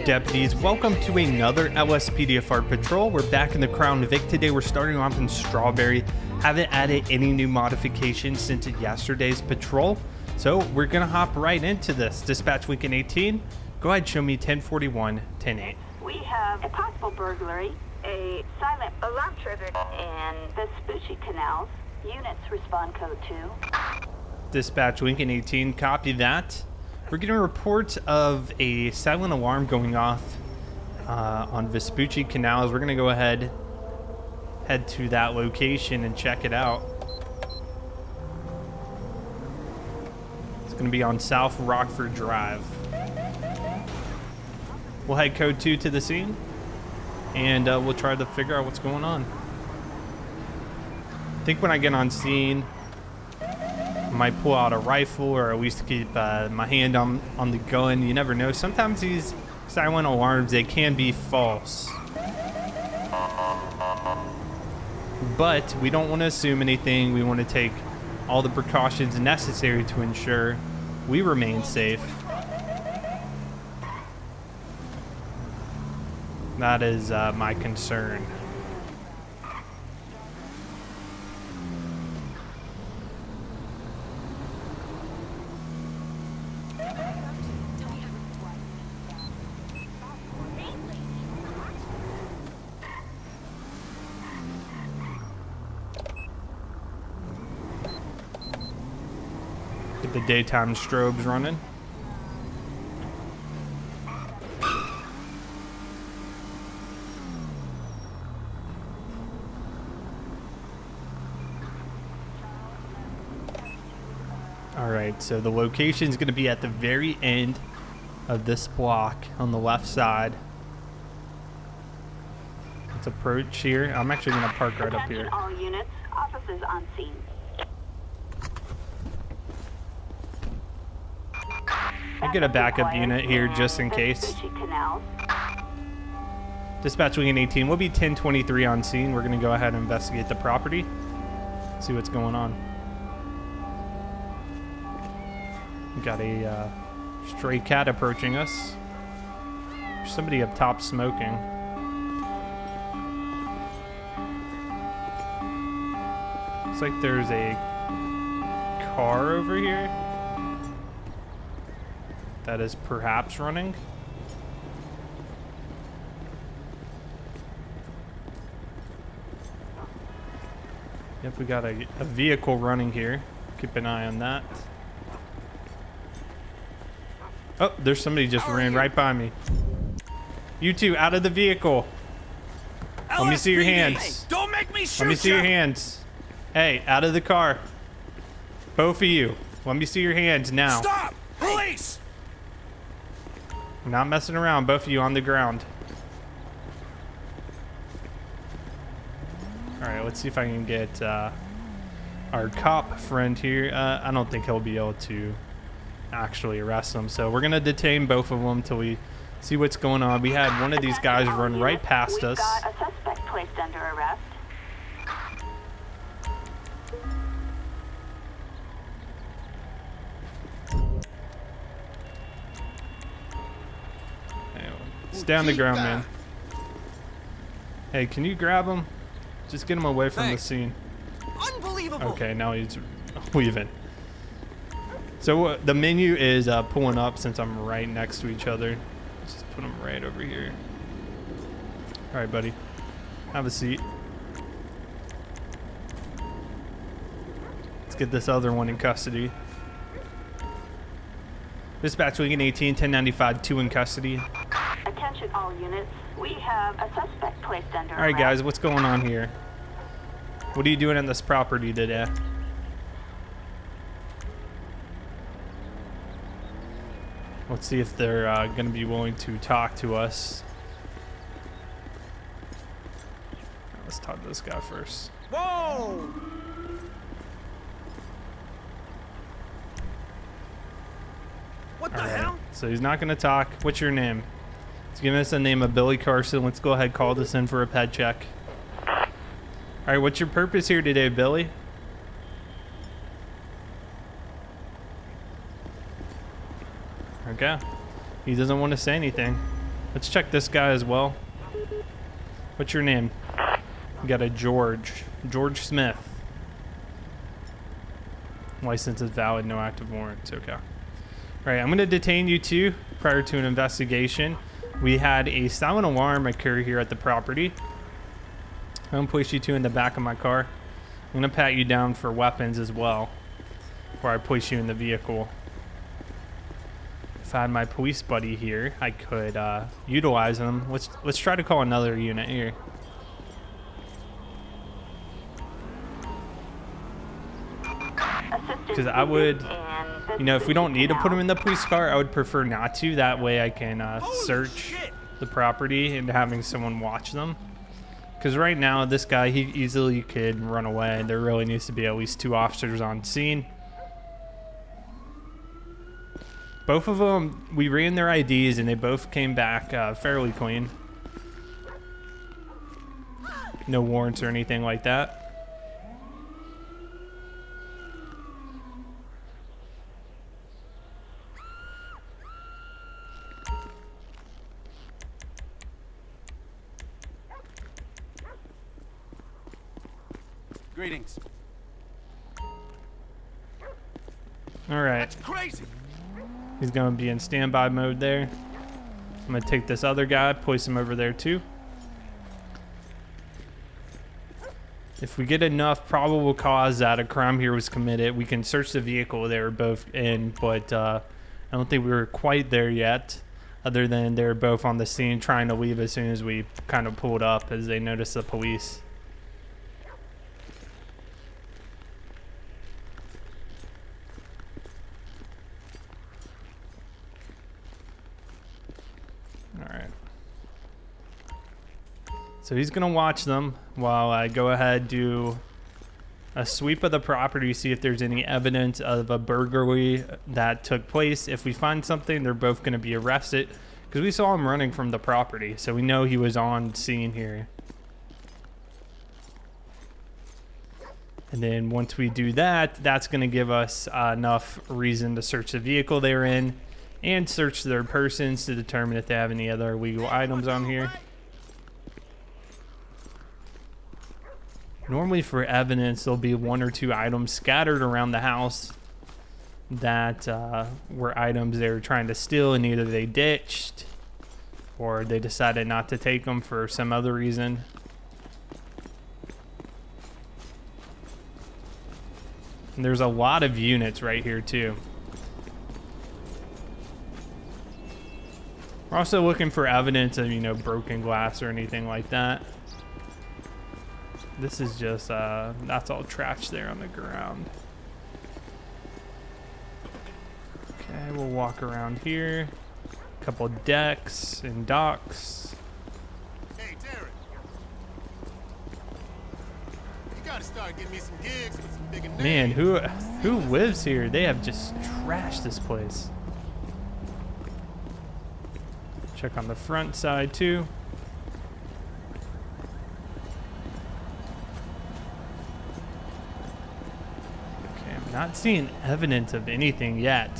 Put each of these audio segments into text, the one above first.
deputies, welcome to another LSPDFR patrol. We're back in the Crown Vic. Today we're starting off in Strawberry. Haven't added any new modifications since yesterday's patrol, so we're gonna hop right into this. Dispatch Lincoln 18, go ahead, show me 1041, 108. We have a possible burglary, a silent alarm triggered in Vespucci Canals. Units respond code 2. Dispatch Lincoln 18, copy that. We're getting a report of a silent alarm going off on Vespucci Canals. We're going to go ahead, head to that location and check it out. It's going to be on South Rockford Drive. We'll head code 2 to the scene, and we'll try to figure out what's going on. I think when I get on scene, I might pull out a rifle or at least keep my hand on the gun. You never know. Sometimes these silent alarms, they can be false. But we don't want to assume anything. We want to take all the precautions necessary to ensure we remain safe. That is my concern. Get the daytime strobes running. All right, so the location is going to be at the very end of this block on the left side. Let's approach here. I'm actually going to park right up here. All units, officers on scene. I'll get a backup unit here just in case. Dispatch Lincoln 18, we'll be 1023 on scene. We're going to go ahead and investigate the property, see what's going on. We got a stray cat approaching us. There's somebody up top smoking. Looks like there's a car over here that is perhaps running. Yep, we got a vehicle running here. Keep an eye on that. Oh, there's somebody just ran right by me. You two, out of the vehicle. LSPD. Let me see your hands. Hey, don't make me shoot. Let me see your hands. Hey, out of the car. Both of you. Let me see your hands now. Stop! Police! I'm not messing around. Both of you on the ground. All right, let's see if I can get our cop friend here. I don't think he'll be able to actually arrest them. So we're going to detain both of them until we see what's going on. We had one of these guys run right past us. We've got a suspect placed under arrest. Stay on the ground, man. Hey, can you grab him? Just get him away from the scene. Unbelievable. Okay, now he's leaving. So the menu is pulling up since I'm right next to each other. Let's just put him right over here. All right, buddy. Have a seat. Let's get this other one in custody. Dispatch Lincoln 18, 1095, 2 in custody. Attention all units. We have a suspect placed under arrest. All right, guys, what's going on here? What are you doing on this property today? Let's see if they're going to be willing to talk to us. Let's talk to this guy first. Whoa! What the hell? So he's not going to talk. What's your name? He's giving us the name of Billy Carson. Let's go ahead and call this in for a ped check. All right, what's your purpose here today, Billy? Okay. He doesn't want to say anything. Let's check this guy as well. What's your name? We got a George Smith. License is valid, no active warrants. Okay. All right, I'm going to detain you two prior to an investigation. We had a silent alarm occur here at the property. I'm going to place you two in the back of my car. I'm going to pat you down for weapons as well before I place you in the vehicle. If I had my police buddy here, I could utilize them. Let's try to call another unit here. Because I would, you know, if we don't need to put them in the police car, I would prefer not to. That way I can search the property and having someone watch them. Because right now, this guy, he easily could run away. There really needs to be at least 2 officers on scene. Both of them, we ran their IDs and they both came back fairly clean. No warrants or anything like that. Greetings. All right. That's crazy. He's going to be in standby mode there. I'm going to take this other guy, place him over there too. If we get enough probable cause that a crime here was committed, we can search the vehicle they were both in, but I don't think we were quite there yet, other than they were both on the scene trying to leave as soon as we kind of pulled up as they noticed the police. So he's gonna watch them while I go ahead do a sweep of the property, see if there's any evidence of a burglary that took place. If we find something, they're both gonna be arrested because we saw him running from the property, so we know he was on scene here. And then once we do that, that's gonna give us enough reason to search the vehicle they were in and search their persons to determine if they have any other illegal items on here. Normally for evidence, there'll be 1 or 2 items scattered around the house that were items they were trying to steal, and either they ditched or they decided not to take them for some other reason. And there's a lot of units right here too. We're also looking for evidence of, you know, broken glass or anything like that. This is just, that's all trash there on the ground. Okay, we'll walk around here. A couple decks and docks. Hey, Derek. You gotta start getting me some gigs with some bigger names. Man, who lives here? They have just trashed this place. Check on the front side too. Not seeing evidence of anything yet.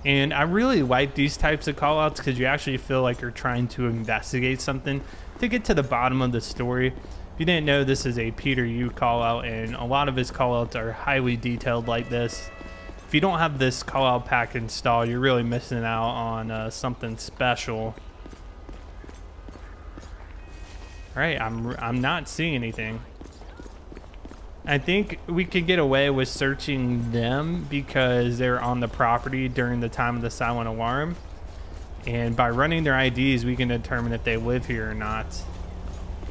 And I really like these types of call outs because you actually feel like you're trying to investigate something to get to the bottom of the story. If you didn't know, this is a Peter Yu call out, and a lot of his call outs are highly detailed like this. If you don't have this call out pack installed, you're really missing out on something special. All right, I'm not seeing anything. I think we could get away with searching them because they're on the property during the time of the silent alarm. And by running their IDs, we can determine if they live here or not.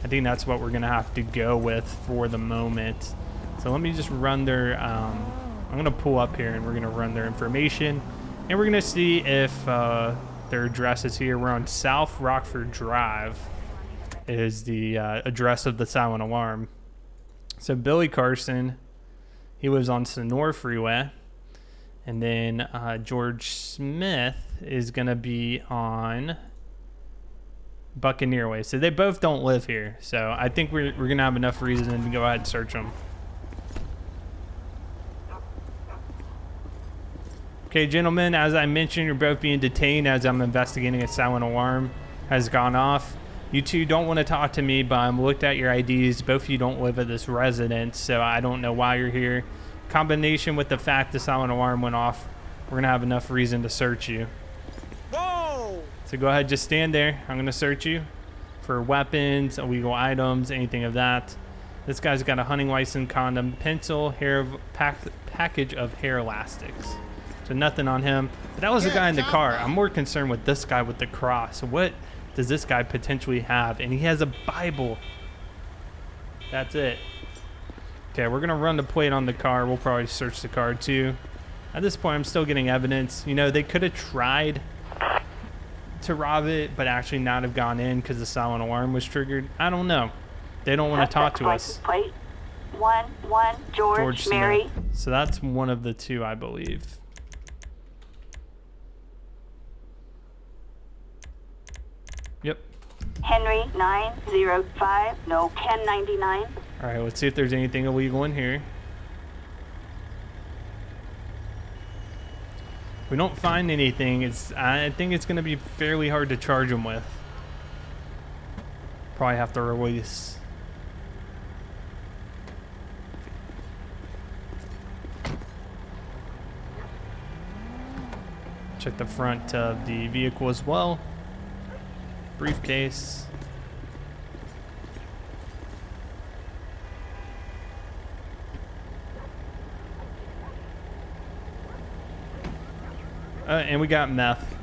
I think that's what we're gonna have to go with for the moment. So let me just run their, I'm gonna pull up here and we're gonna run their information and we're gonna see if their address is here. We're on South Rockford Drive is the address of the silent alarm. So Billy Carson, he lives on Sonora Freeway, And then George Smith is going to be on Buccaneer Way. So they both don't live here. So I think we're going to have enough reason to go ahead and search them. Okay, gentlemen, as I mentioned, you're both being detained as I'm investigating a silent alarm has gone off. You two don't want to talk to me, but I'm looked at your IDs. Both of you don't live at this residence, so I don't know why you're here. Combination with the fact the silent alarm went off, we're going to have enough reason to search you. Whoa! So go ahead, just stand there. I'm going to search you for weapons, illegal items, anything of that. This guy's got a hunting license, condom, pencil, package of hair elastics. So nothing on him. But that was the guy in the car. I'm more concerned with this guy with the cross. What does this guy potentially have? And he has a Bible. That's it. Okay, we're going to run the plate on the car. We'll probably search the car too. At this point, I'm still getting evidence. You know, they could have tried to rob it, but actually not have gone in because the silent alarm was triggered. I don't know. They don't want to talk to us. Plate 1-1 George Mary. Smith. So that's one of the two, I believe. Yep. Henry 905, no 1099. All right, let's see if there's anything illegal in here. If we don't find anything, I think it's going to be fairly hard to charge them with. Probably have to release. Check the front of the vehicle as well. Briefcase. And we got meth.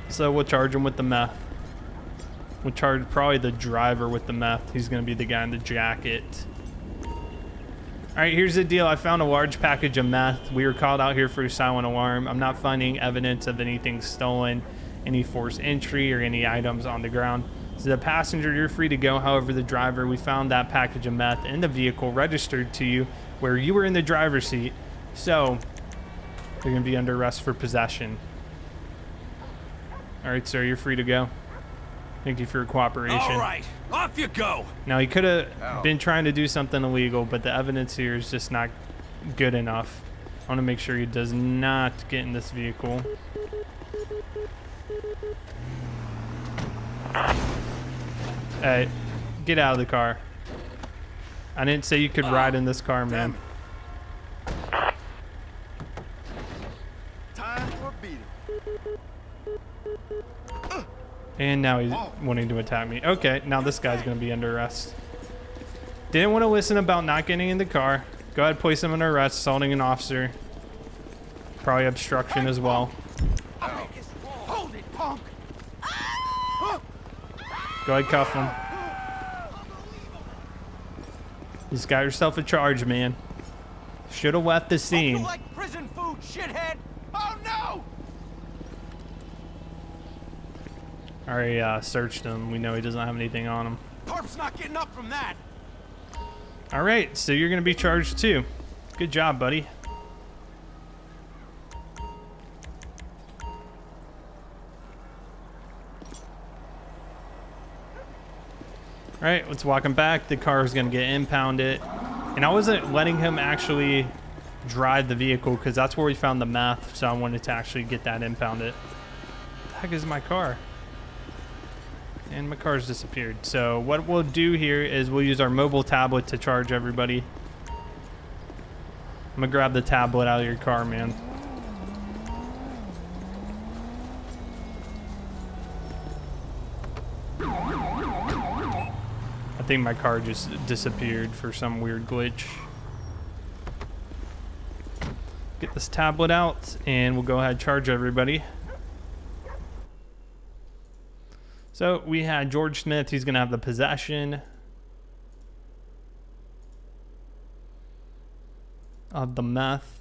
So we'll charge him with the meth. We'll charge probably the driver with the meth. He's going to be the guy in the jacket. All right, here's the deal. I found a large package of meth. We were called out here for a silent alarm. I'm not finding evidence of anything stolen, any forced entry, or any items on the ground. So the passenger, you're free to go. However, the driver, we found that package of meth in the vehicle registered to you where you were in the driver's seat. So you're going to be under arrest for possession. All right, sir, you're free to go. Thank you for your cooperation. All right, off you go. Now, he could have been trying to do something illegal, but the evidence here is just not good enough. I want to make sure he does not get in this vehicle. Hey, get out of the car. I didn't say you could ride in this car, man. Time for a beating. And now he's wanting to attack me. Okay, now this guy's going to be under arrest. Didn't want to listen about not getting in the car. Go ahead, place him under arrest, assaulting an officer. Probably obstruction as well. Hold it, punk. Go ahead, cuff him. You just got yourself a charge, man. Should have left the You scene. like prison food, shithead? Oh no! Already searched him. We know he doesn't have anything on him. Corp's not getting up from that. All right, so you're going to be charged too. Good job, buddy. All right, let's walk him back. The car is going to get impounded. And I wasn't letting him actually drive the vehicle because that's where we found the meth. So I wanted to actually get that impounded. What the heck is my car? And my car's disappeared. So what we'll do here is we'll use our mobile tablet to charge everybody. I'm gonna grab the tablet out of your car, man. I think my car just disappeared for some weird glitch. Get this tablet out and we'll go ahead and charge everybody. So we had George Smith. He's going to have the possession of the meth.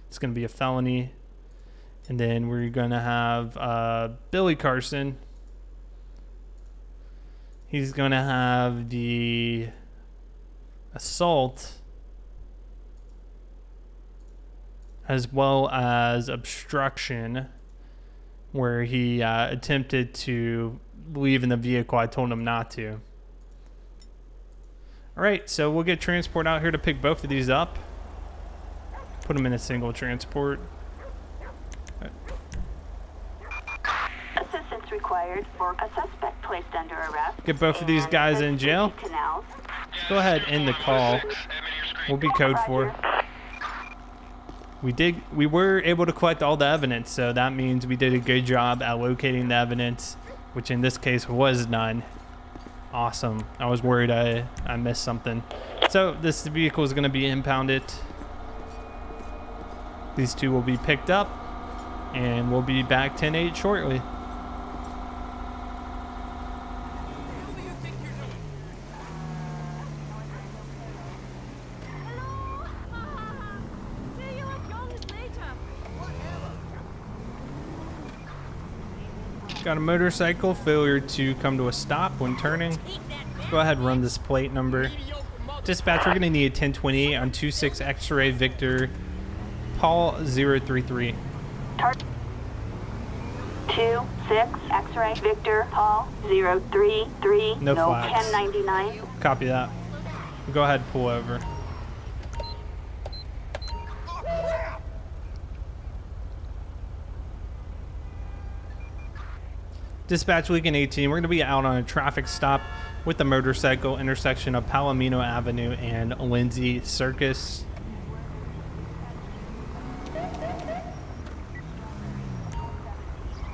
It's going to be a felony. And then we're going to have Billy Carson. He's going to have the assault as well as obstruction, where he attempted to leave in the vehicle. I told him not to. All right, so we'll get transport out here to pick both of these up. Put them in a single transport. Assistance required for a suspect placed under arrest. Get both of these guys in jail. Vespucci Canals. Let's go ahead and end the call. We'll be code 4. We were able to collect all the evidence, so that means we did a good job at locating the evidence, which in this case was none. Awesome. I was worried I missed something. So this vehicle is going to be impounded. These two will be picked up, and we'll be back 10-8 shortly. Got a motorcycle, failure to come to a stop when turning. Go ahead and run this plate number. Dispatch, we're going to need a 1028 on 26 X-ray Victor Paul 033. 26 X-ray Victor Paul 033. No flags. 1099. Copy that. Go ahead and pull over. Dispatch, Lincoln 18, we're going to be out on a traffic stop with the motorcycle, intersection of Palomino Avenue and Lindsay Circus.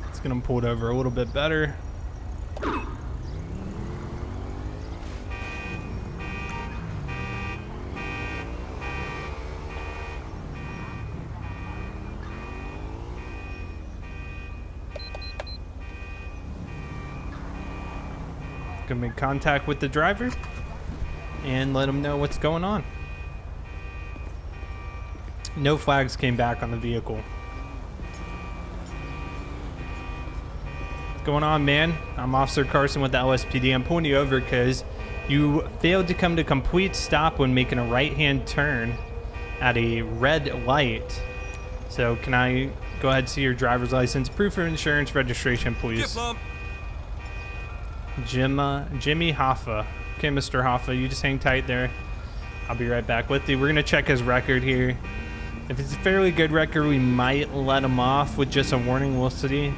Let's get them pulled over a little bit better. Gonna make contact with the driver and let him know what's going on. No flags came back on the vehicle. What's going on, man? I'm Officer Carson with the LSPD. I'm pulling you over because you failed to come to complete stop when making a right-hand turn at a red light. So can I go ahead and see your driver's license, proof of insurance, registration, please? Jimmy Hoffa. Okay, Mr. Hoffa, you just hang tight there. I'll be right back with you. We're gonna check his record here. If it's a fairly good record, we might let him off with just a warning. We'll see.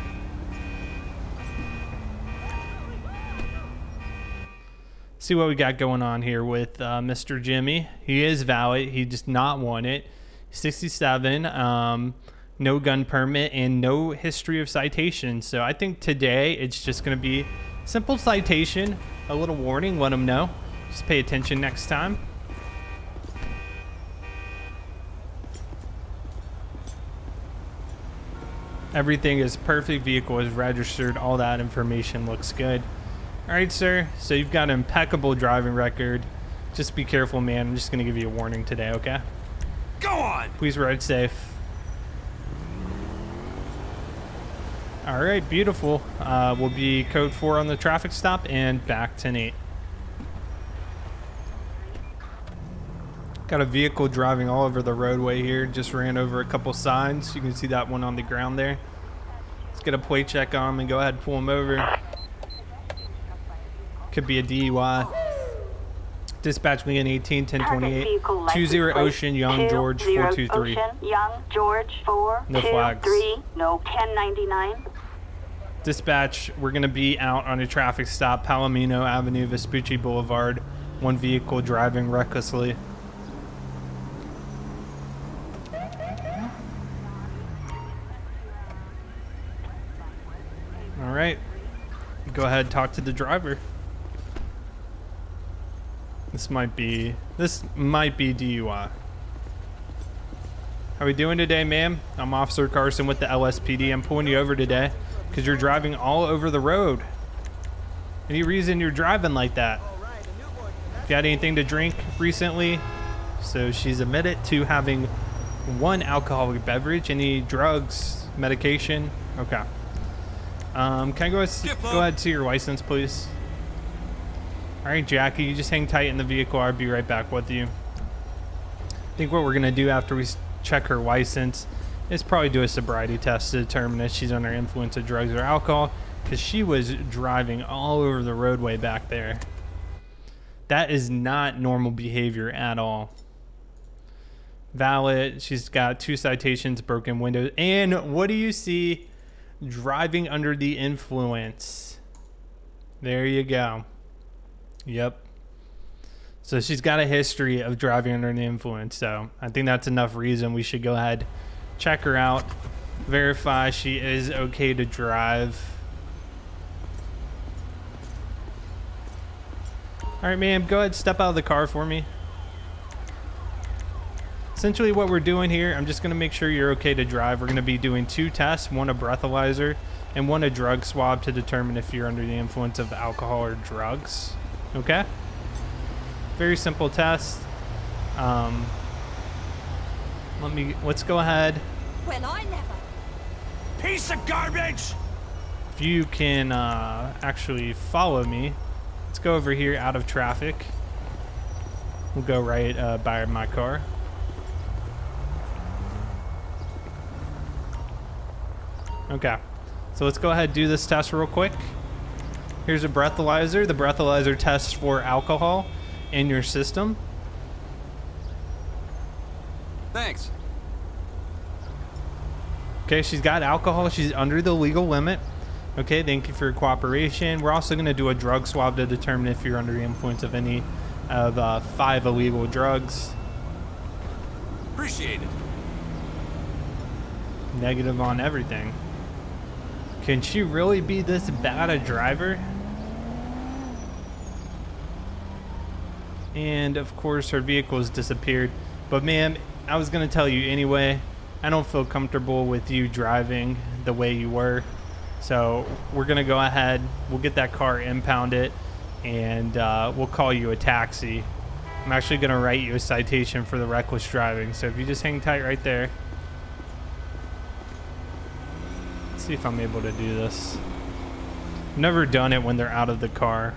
See what we got going on here with Mr. Jimmy. He is valid. He does not want it. 67. No gun permit and no history of citation. So I think today it's just gonna be simple citation, a little warning, let them know. Just pay attention next time. Everything is perfect, vehicle is registered, all that information looks good. All right, sir, so you've got an impeccable driving record. Just be careful, man. I'm just gonna give you a warning today, okay? Go on! Please ride safe. All right, beautiful. We'll be code 4 on the traffic stop and back 10-8. Got a vehicle driving all over the roadway here. Just ran over a couple signs. You can see that one on the ground there. Let's get a plate check on him and go ahead and pull him over. Could be a DUI. Dispatch Lincoln 18 1028 20 Ocean Young George 423. Young George 423. No flags. No 1099. Dispatch, we're going to be out on a traffic stop, Palomino Avenue, Vespucci Boulevard. One vehicle driving recklessly. All right. Go ahead and talk to the driver. This might be DUI. How we doing today, ma'am? I'm Officer Carson with the LSPD. I'm pulling you over today because you're driving all over the road. Any reason you're driving like that? Got anything to drink recently? So she's admitted to having one alcoholic beverage. Any drugs, medication? Okay. Can I go ahead and see your license, please? All right, Jackie, you just hang tight in the vehicle. I'll be right back with you. I think what we're gonna do after we check her license is probably do a sobriety test to determine if she's under influence of drugs or alcohol, because she was driving all over the roadway back there. That is not normal behavior at all. Valid. She's got 2 citations, broken windows, and what do you see? Driving under the influence. There you go. Yep. So she's got a history of driving under the influence. So I think that's enough reason we should go ahead, check her out, verify she is okay to drive. All right, ma'am, go ahead, step out of the car for me. Essentially what we're doing here, I'm just gonna make sure you're okay to drive. We're gonna be doing 2 tests, one a breathalyzer and one a drug swab to determine if you're under the influence of alcohol or drugs. Okay? Very simple test. Let's go ahead. Well, I never. Piece of garbage! If you can actually follow me, let's go over here out of traffic. We'll go right by my car. Okay, so let's go ahead and do this test real quick. Here's a breathalyzer. The breathalyzer tests for alcohol in your system. Thanks. Okay, she's got alcohol. She's under the legal limit. Okay, thank you for your cooperation. We're also going to do a drug swab to determine if you're under the influence of any of 5 illegal drugs. Appreciate it. Negative on everything. Can she really be this bad a driver? And of course her vehicle has disappeared. But ma'am, I was going to tell you anyway, I don't feel comfortable with you driving the way you were. So we're going to go ahead, we'll get that car impounded, and we'll call you a taxi. I'm actually going to write you a citation for the reckless driving. So if you just hang tight right there. Let's see if I'm able to do this. I've never done it when they're out of the car.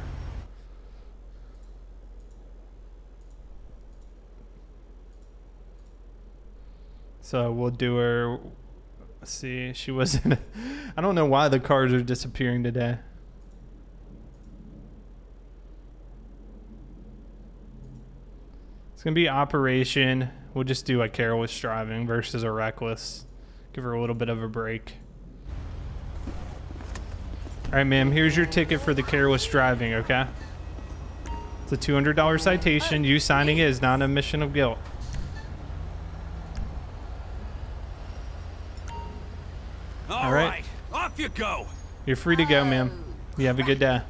So we'll do her. Let's see. She wasn't. I don't know why the cars are disappearing today. It's gonna be operation. We'll just do a careless driving versus a reckless. Give her a little bit of a break. All right, ma'am. Here's your ticket for the careless driving. Okay. It's a $200 citation. You signing it is not an admission of guilt. All right, off you go. You're free to go, ma'am. You have a good day.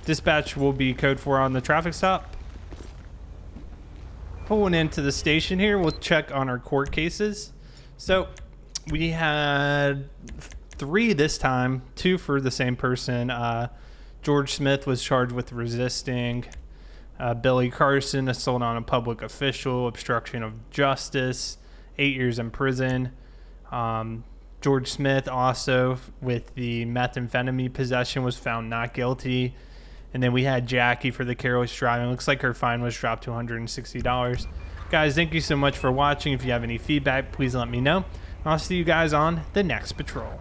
Dispatch will be code 4 on the traffic stop. Pulling into the station here, we'll check on our court cases. So we had 3 this time, 2 for the same person. George Smith was charged with resisting. Billy Carson, assault on a public official, obstruction of justice, 8 years in prison. George Smith also with the methamphetamine possession was found not guilty. And then we had Jackie for the careless driving. Looks like her fine was dropped to $160. Guys, thank you so much for watching. If you have any feedback, please let me know. I'll see you guys on the next patrol.